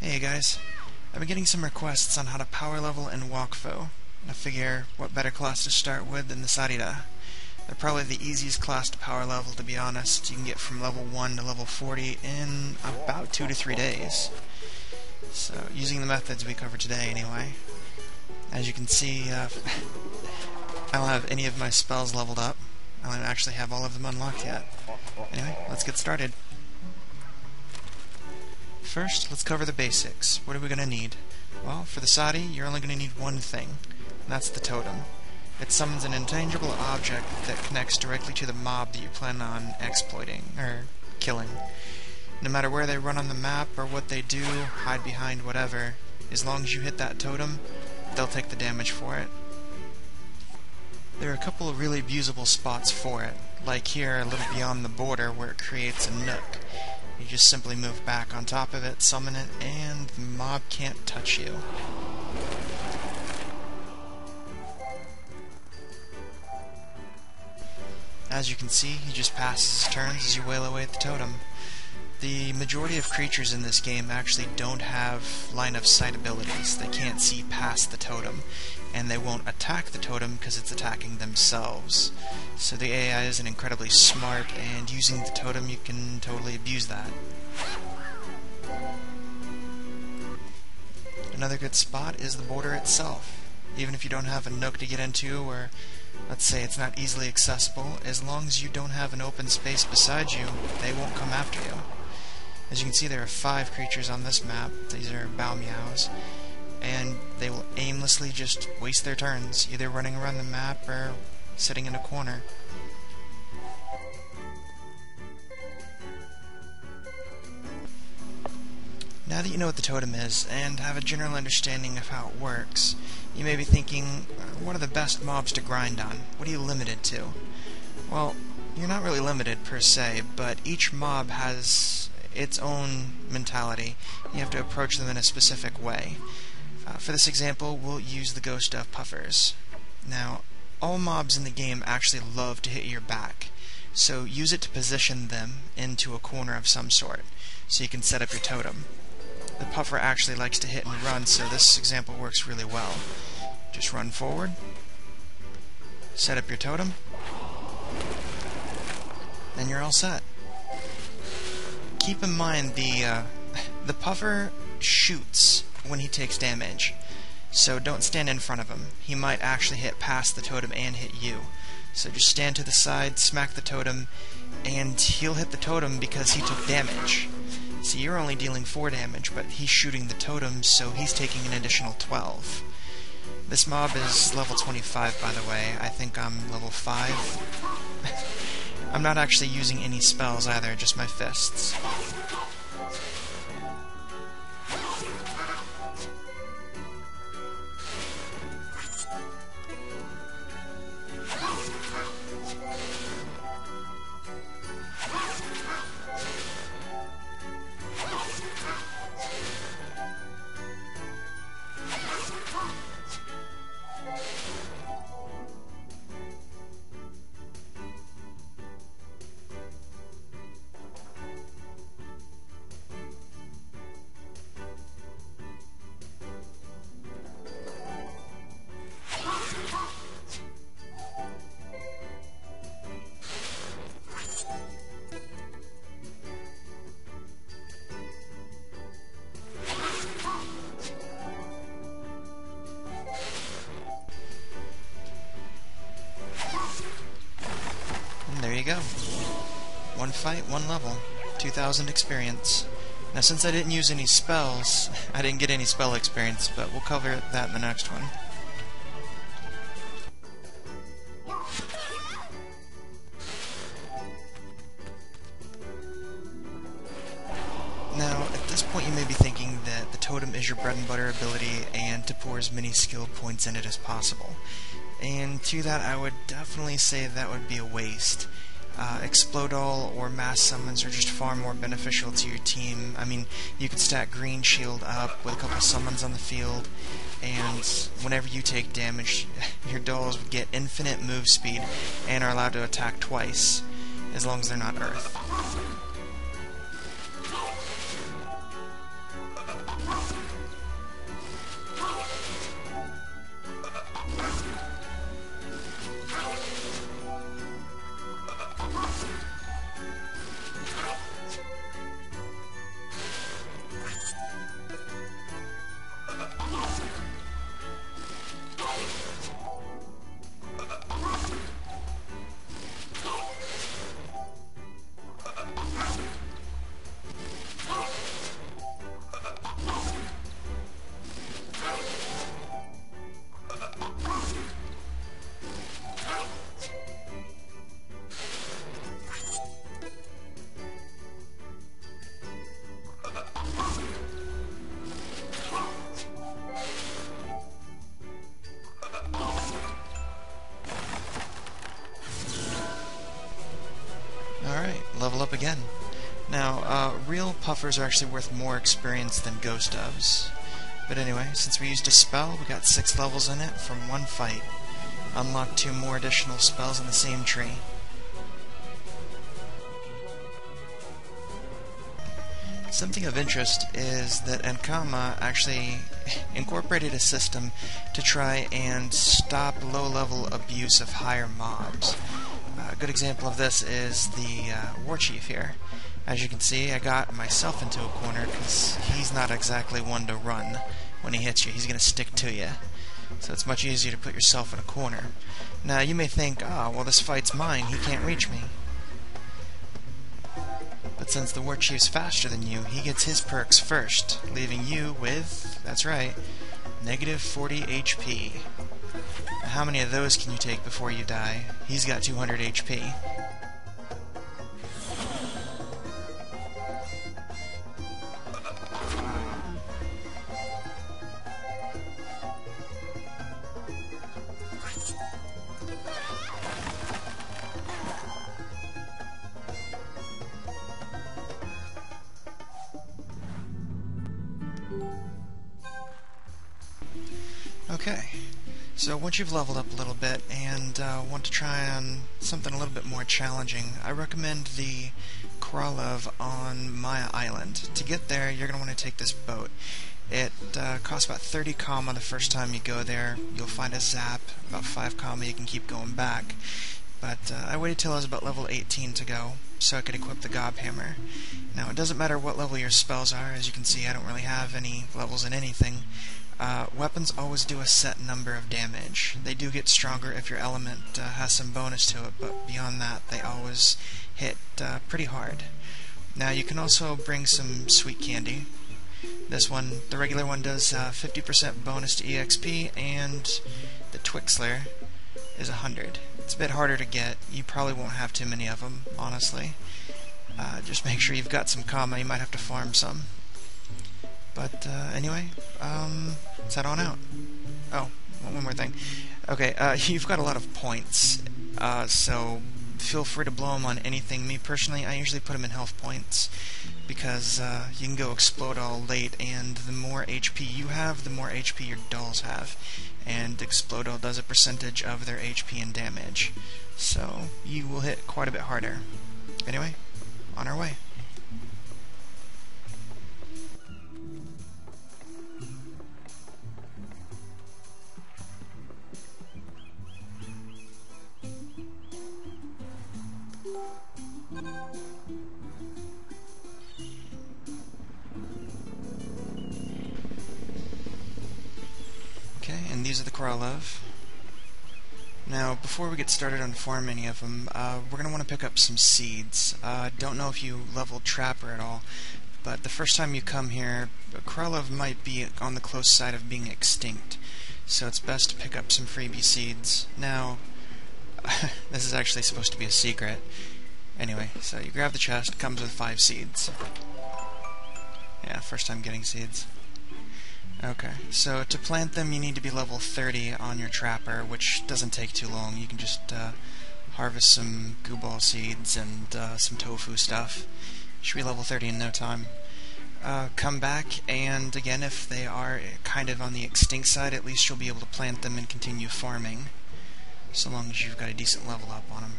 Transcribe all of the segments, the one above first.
Hey guys, I've been getting some requests on how to power level in Wakfu. I figure what better class to start with than the Sadida. They're probably the easiest class to power level, to be honest. You can get from level 1 to level 40 in about 2 to 3 days. So, using the methods we covered today anyway. As you can see, I don't have any of my spells leveled up. I don't actually have all of them unlocked yet. Anyway, let's get started. First, let's cover the basics. What are we going to need? Well, for the Sadi, you're only going to need one thing, and that's the totem. It summons an intangible object that connects directly to the mob that you plan on exploiting, or killing. No matter where they run on the map or what they do, hide behind whatever, as long as you hit that totem, they'll take the damage for it. There are a couple of really abusable spots for it, like here a little beyond the border where it creates a nook. You just simply move back on top of it, summon it, and the mob can't touch you. As you can see, he just passes his turns as you wail away at the totem. The majority of creatures in this game actually don't have line of sight abilities. They can't see past the totem, and they won't attack the totem because it's attacking themselves. So the AI isn't incredibly smart, and using the totem you can totally abuse that. Another good spot is the border itself. Even if you don't have a nook to get into, or let's say it's not easily accessible, as long as you don't have an open space beside you, they won't come after you. As you can see, there are 5 creatures on this map. These are bow meows, and they will aimlessly just waste their turns, either running around the map or sitting in a corner. Now that you know what the totem is, and have a general understanding of how it works, you may be thinking, what are the best mobs to grind on? What are you limited to? Well, you're not really limited per se, but each mob has its own mentality. You have to approach them in a specific way. For this example, we'll use the ghost of puffers. Now, all mobs in the game actually love to hit your back, so use it to position them into a corner of some sort, so you can set up your totem. The puffer actually likes to hit and run, so this example works really well. Just run forward, set up your totem, then you're all set. Keep in mind the puffer shoots when he takes damage, so don't stand in front of him. He might actually hit past the totem and hit you. So just stand to the side, smack the totem, and he'll hit the totem because he took damage. See, you're only dealing 4 damage, but he's shooting the totem, so he's taking an additional 12. This mob is level 25, by the way. I think I'm level 5. I'm not actually using any spells either, just my fists. There you go. 1 fight, 1 level, 2,000 experience. Now since I didn't use any spells, I didn't get any spell experience, but we'll cover that in the next one. Now, at this point you may be thinking that the totem is your bread and butter ability and to pour as many skill points in it as possible. And to that I would definitely say that would be a waste. Explode all or mass summons are just far more beneficial to your team. I mean, you could stack green shield up with a couple summons on the field, and whenever you take damage, your dolls would get infinite move speed and are allowed to attack twice, as long as they're not Earth. level up again. Now, real puffers are actually worth more experience than ghost doves. But anyway, since we used a spell, we got 6 levels in it from one fight. Unlocked 2 more additional spells in the same tree. Something of interest is that Ankama actually incorporated a system to try and stop low-level abuse of higher mobs. A good example of this is the War Chief here. As you can see, I got myself into a corner because he's not exactly one to run when he hits you. He's going to stick to you. So it's much easier to put yourself in a corner. Now you may think, oh, well this fight's mine, he can't reach me. But since the War Chief's faster than you, he gets his perks first, leaving you with, that's right, negative 40 HP. Now, how many of those can you take before you die? He's got 200 HP. Okay, so once you've leveled up a little bit and want to try on something a little bit more challenging, I recommend the Kralov on Maya Island. To get there, you're going to want to take this boat. It costs about 30 comma the first time you go there. You'll find a zap, about 5 comma, you can keep going back. But I waited till I was about level 18 to go, so I could equip the Gob Hammer. Now, it doesn't matter what level your spells are. As you can see, I don't really have any levels in anything. Weapons always do a set number of damage. They do get stronger if your element has some bonus to it, but beyond that, they always hit pretty hard. Now, you can also bring some sweet candy. This one, the regular one, does 50% bonus to EXP, and the Twixler is 100. It's a bit harder to get. You probably won't have too many of them, honestly. Just make sure you've got some comma. You might have to farm some. But anyway, let's head on out. Oh, one more thing. Okay, you've got a lot of points, so feel free to blow them on anything. Me personally, I usually put them in health points because you can go explode all late, and the more HP you have, the more HP your dolls have. And explode all does a percentage of their HP and damage, so you will hit quite a bit harder. Anyway, on our way. Okay, and these are the Kralov. Now, before we get started on farming any of them, we're going to want to pick up some seeds. Don't know if you leveled Trapper at all, but the first time you come here, Kralov might be on the close side of being extinct, so it's best to pick up some freebie seeds. Now, this is actually supposed to be a secret. Anyway, so you grab the chest, comes with 5 seeds. Yeah, first time getting seeds. Okay, so to plant them you need to be level 30 on your Trapper, which doesn't take too long. You can just harvest some Gooball seeds and some tofu stuff. Should be level 30 in no time. Come back, and again, if they are kind of on the extinct side, at least you'll be able to plant them and continue farming, so long as you've got a decent level up on them.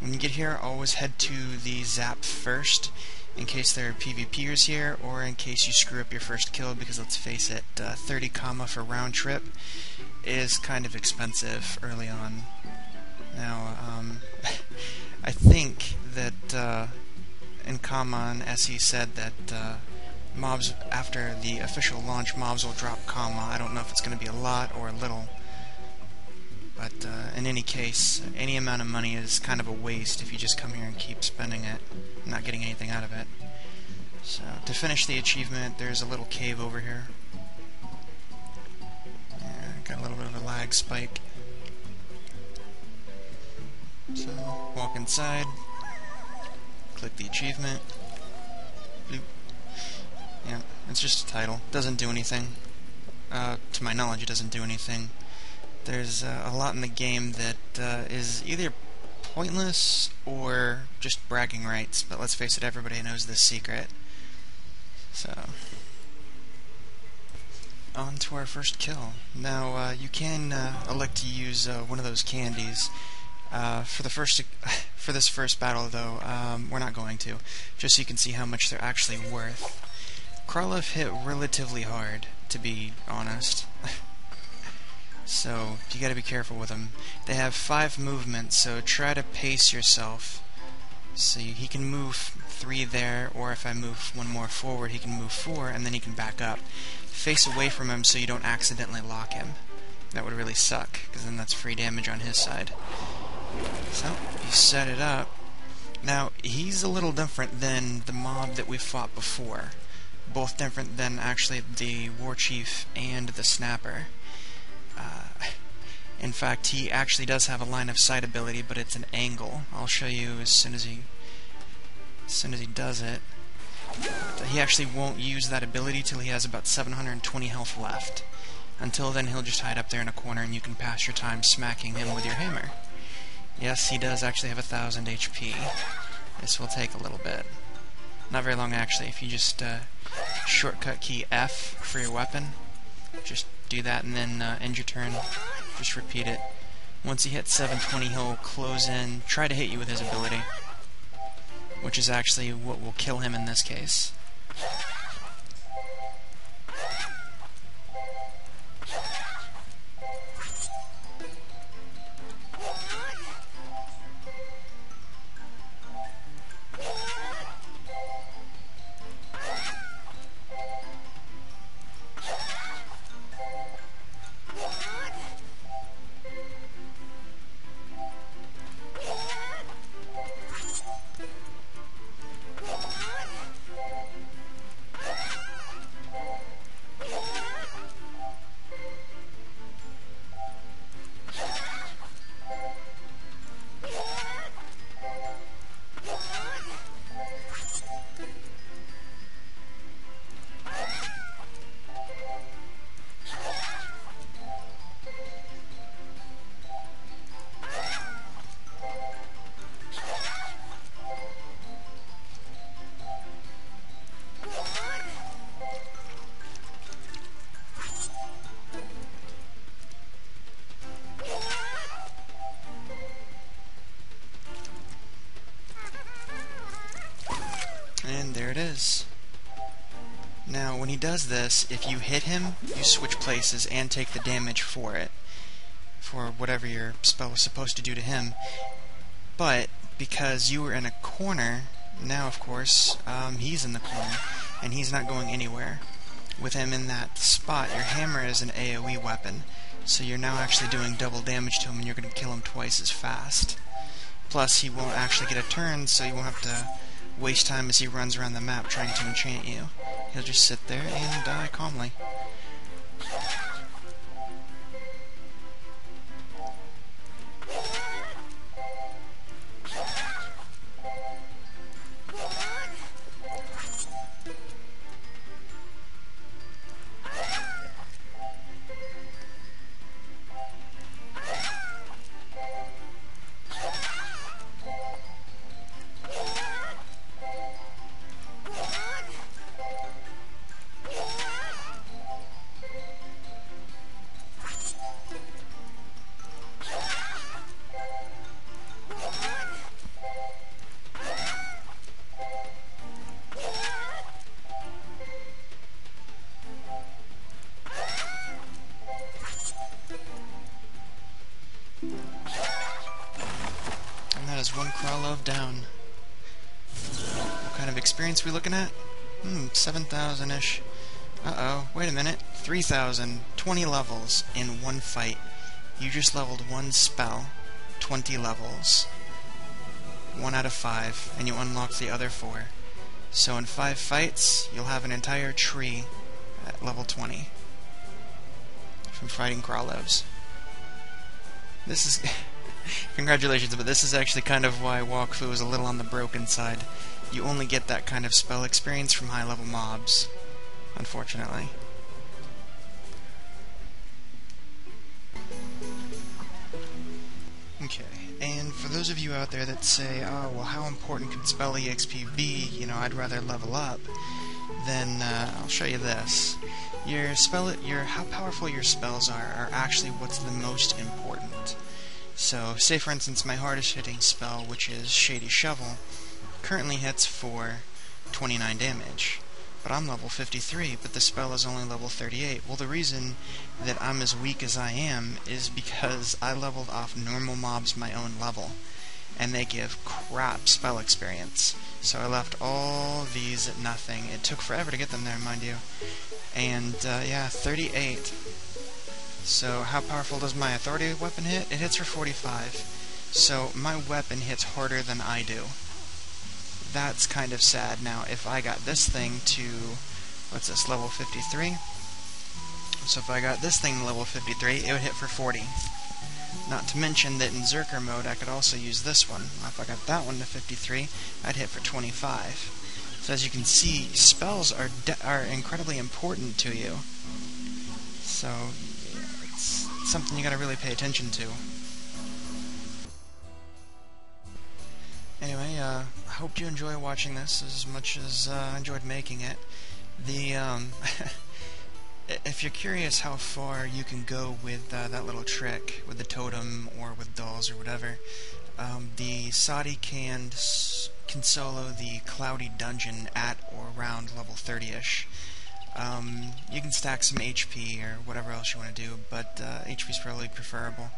When you get here, always head to the Zap first, in case there are PvPers here, or in case you screw up your first kill, because let's face it, 30 comma for round trip is kind of expensive early on. Now, I think that in Common, SE said that mobs, after the official launch, mobs will drop comma. I don't know if it's going to be a lot or a little. But in any case, any amount of money is kind of a waste if you just come here and keep spending it, not getting anything out of it. So, to finish the achievement, there's a little cave over here. Yeah, got a little bit of a lag spike. So, walk inside, click the achievement. Bloop. Yeah, it's just a title. Doesn't do anything. To my knowledge, it doesn't do anything. There's a lot in the game that is either pointless or just bragging rights, but let's face it, everybody knows this secret. So, on to our first kill. Now, you can elect to use one of those candies. For this first battle, though, we're not going to, just so you can see how much they're actually worth. Krolov hit relatively hard, to be honest. So, you gotta be careful with them. They have 5 movements, so try to pace yourself. So he can move 3 there, or if I move 1 more forward, he can move 4, and then he can back up. Face away from him so you don't accidentally lock him. That would really suck, because then that's free damage on his side. So, you set it up. Now, he's a little different than the mob that we fought before. Both different than, actually, the War Chief and the Snapper. In fact, he actually does have a line of sight ability, but it's an angle. I'll show you as soon as he does it. He actually won't use that ability till he has about 720 health left. Until then, he'll just hide up there in a corner, and you can pass your time smacking him with your hammer. Yes, he does actually have 1,000 HP. This will take a little bit. Not very long, actually. If you just shortcut key F for your weapon, just do that and then end your turn. Just repeat it. Once he hits 720, he'll close in, try to hit you with his ability, which is actually what will kill him in this case. And there it is. Now, when he does this, if you hit him, you switch places and take the damage for it, for whatever your spell was supposed to do to him. But, because you were in a corner, now, of course, he's in the corner, and he's not going anywhere. With him in that spot, your hammer is an AoE weapon, so you're now actually doing double damage to him, and you're going to kill him twice as fast. Plus, he won't actually get a turn, so you won't have to waste time as he runs around the map trying to enchant you. He'll just sit there and die calmly. And that is one Krolov down. What kind of experience are we looking at? 7,000-ish. Uh-oh, wait a minute. 3,000, 20 levels in one fight. You just leveled one spell, 20 levels. 1 out of 5, and you unlock the other 4. So in 5 fights, you'll have an entire tree at level 20 from fighting Krolovs. This is... Congratulations, but this is actually kind of why Wakfu is a little on the broken side. You only get that kind of spell experience from high-level mobs, unfortunately. Okay, and for those of you out there that say, oh, well, how important could spell EXP be? You know, I'd rather level up. Then I'll show you this. How powerful your spells are actually what's the most important. So, say for instance, my hardest hitting spell, which is Shady Shovel, currently hits for 29 damage. But I'm level 53, but the spell is only level 38. Well, the reason that I'm as weak as I am is because I leveled off normal mobs my own level, and they give crap spell experience. So I left all these at nothing. It took forever to get them there, mind you. And, yeah, 38. So how powerful does my authority weapon hit? It hits for 45. So my weapon hits harder than I do. That's kind of sad. Now, if I got this thing to, what's this, level 53? So if I got this thing to level 53, it would hit for 40. Not to mention that in Zerker mode, I could also use this one. If I got that one to 53, I'd hit for 25. So as you can see, spells are incredibly important to you. So yeah, it's something you gotta really pay attention to. Anyway, I hope you enjoy watching this as much as I enjoyed making it. If you're curious how far you can go with that little trick, with the totem or with dolls or whatever, the Sadida can solo the Cloudy Dungeon at or around level 30-ish. You can stack some HP or whatever else you want to do, but HP is probably preferable.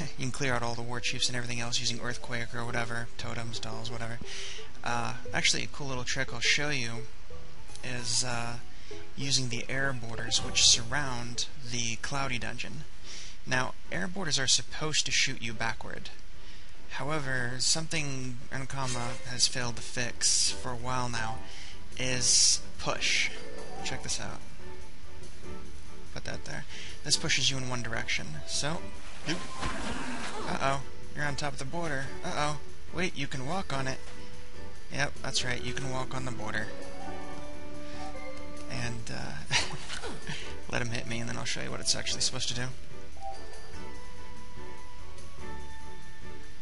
You can clear out all the war chiefs and everything else using Earthquake or whatever, totems, dolls, whatever. Actually, a cool little trick I'll show you is using the air borders which surround the Cloudy Dungeon. Now, air borders are supposed to shoot you backward. However, something Nkama has failed to fix for a while now is push. Check this out. Put that there. This pushes you in one direction. So, uh-oh, you're on top of the border. Uh-oh, wait, you can walk on it. Yep, that's right, you can walk on the border. And, let him hit me, and then I'll show you what it's actually supposed to do.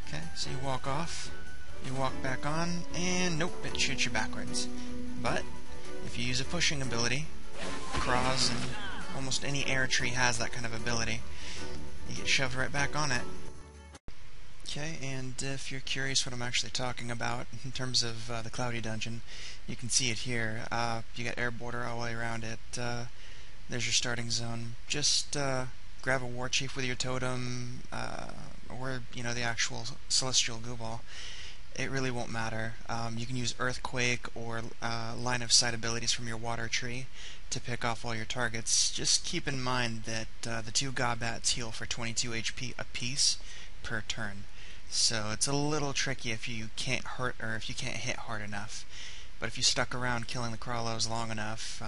Okay, so you walk off, you walk back on, and nope, it shoots you backwards. But, if you use a pushing ability, Cross and almost any air tree has that kind of ability, you get shoved right back on it. Okay, and if you're curious what I'm actually talking about in terms of the Cloudy Dungeon, you can see it here. You got air border all the way around it. There's your starting zone. Just grab a war chief with your totem, or the actual celestial goo ball. It really won't matter. You can use Earthquake or line of sight abilities from your water tree to pick off all your targets. Just keep in mind that the two Gobbats heal for 22 HP apiece per turn. So it's a little tricky if you can't hurt or if you can't hit hard enough. But if you stuck around killing the Crawlos long enough,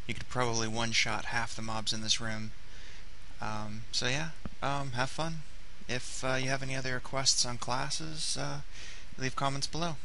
you could probably one-shot half the mobs in this room. So yeah, have fun. If you have any other requests on classes, leave comments below.